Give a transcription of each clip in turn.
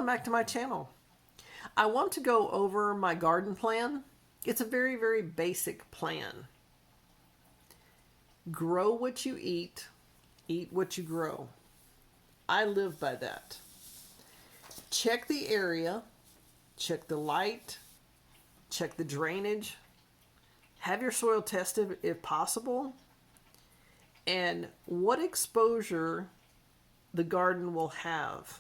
Welcome back to my channel. I want to go over my garden plan. It's a very, very basic plan. Grow what you eat what you grow. I live by that. Check the area, check the light, check the drainage, have your soil tested if possible, and what exposure the garden will have.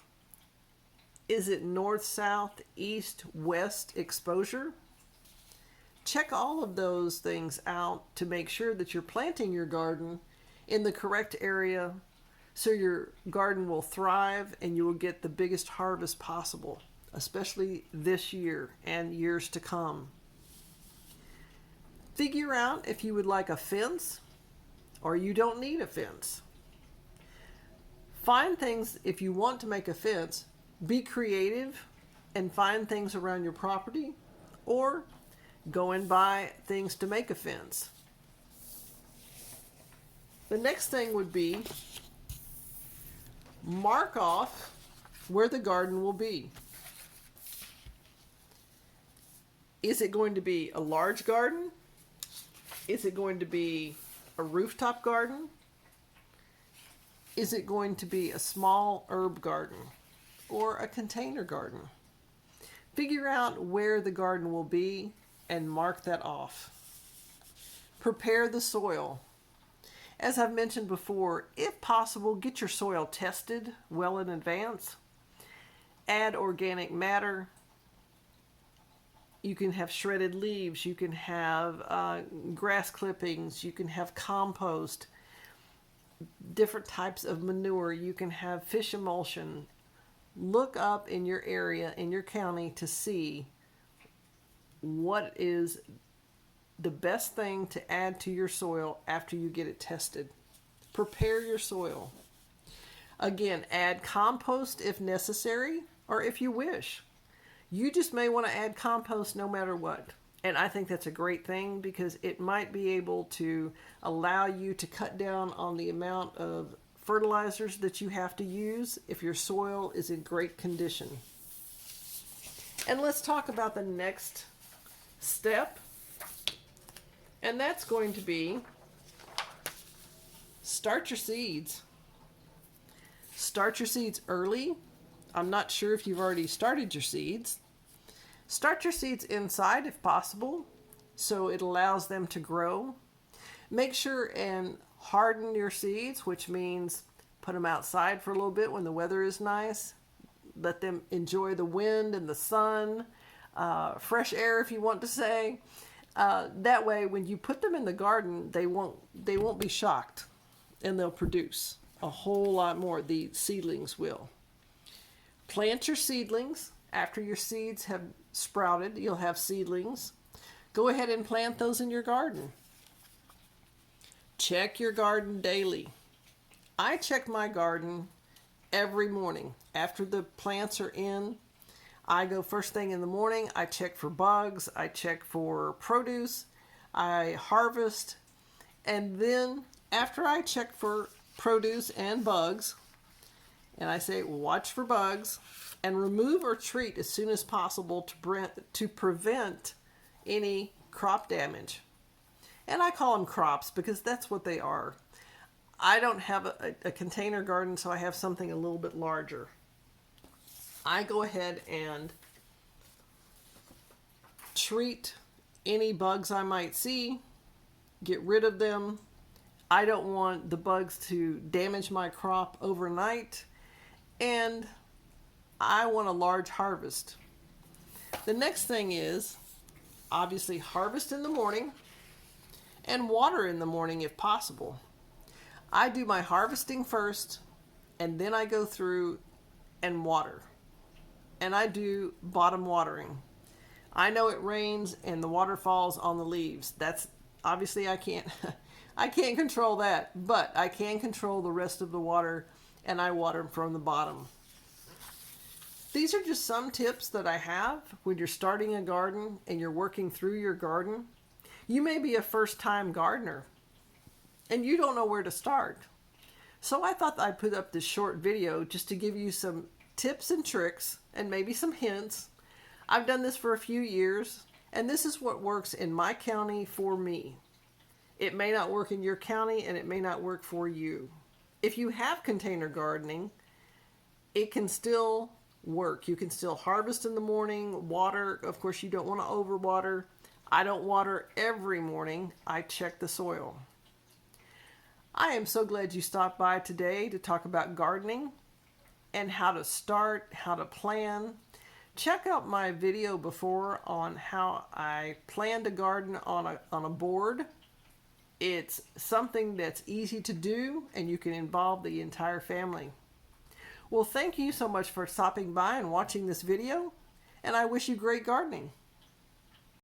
Is it north, south, east, west exposure? Check all of those things out to make sure that you're planting your garden in the correct area so your garden will thrive and you will get the biggest harvest possible, especially this year and years to come. Figure out if you would like a fence or you don't need a fence. Find things, if you want to make a fence, be creative and find things around your property, or go and buy things to make a fence. The next thing would be mark off where the garden will be. Is it going to be a large garden? Is it going to be a rooftop garden? Is it going to be a small herb garden or a container garden? Figure out where the garden will be and mark that off. Prepare the soil. As I've mentioned before, if possible, get your soil tested well in advance. Add organic matter. You can have shredded leaves, you can have grass clippings, you can have compost, different types of manure, you can have fish emulsion. Look up in your area, in your county, to see what is the best thing to add to your soil after you get it tested. Prepare your soil. Again, add compost if necessary or if you wish. You just may want to add compost no matter what. And I think that's a great thing because it might be able to allow you to cut down on the amount of fertilizers that you have to use if your soil is in great condition. And let's talk about the next step. And that's going to be start your seeds. Start your seeds early. I'm not sure if you've already started your seeds. Start your seeds inside if possible, so it allows them to grow. Make sure and harden your seeds, which means put them outside for a little bit when the weather is nice. Let them enjoy the wind and the sun, fresh air if you want to say. That way when you put them in the garden, they won't be shocked, and they'll produce a whole lot more. The seedlings will. Plant your seedlings. After your seeds have sprouted, you'll have seedlings. Go ahead and plant those in your garden. Check your garden daily. I check my garden every morning. After the plants are in, I go first thing in the morning. I check for bugs. I check for produce. I harvest. And then after I check for produce and bugs, and I say watch for bugs and remove or treat as soon as possible to prevent any crop damage. And I call them crops because that's what they are. I don't have a container garden, so I have something a little bit larger. I go ahead and treat any bugs I might see, get rid of them. I don't want the bugs to damage my crop overnight, and I want a large harvest. The next thing is obviously harvest in the morning and water in the morning if possible. I do my harvesting first, and then I go through and water. And I do bottom watering. I know it rains and the water falls on the leaves. That's obviously I can't control that, but I can control the rest of the water, and I water from the bottom. These are just some tips that I have when you're starting a garden and you're working through your garden. You may be a first-time gardener and you don't know where to start. So I thought I'd put up this short video just to give you some tips and tricks and maybe some hints. I've done this for a few years, and this is what works in my county for me. It may not work in your county, and it may not work for you. If you have container gardening, it can still work. You can still harvest in the morning, water. Of course, you don't want to overwater. I don't water every morning. I check the soil. I am so glad you stopped by today to talk about gardening and how to start, how to plan. Check out my video before on how I plan to garden on a board. It's something that's easy to do, and you can involve the entire family. Well, thank you so much for stopping by and watching this video, and I wish you great gardening.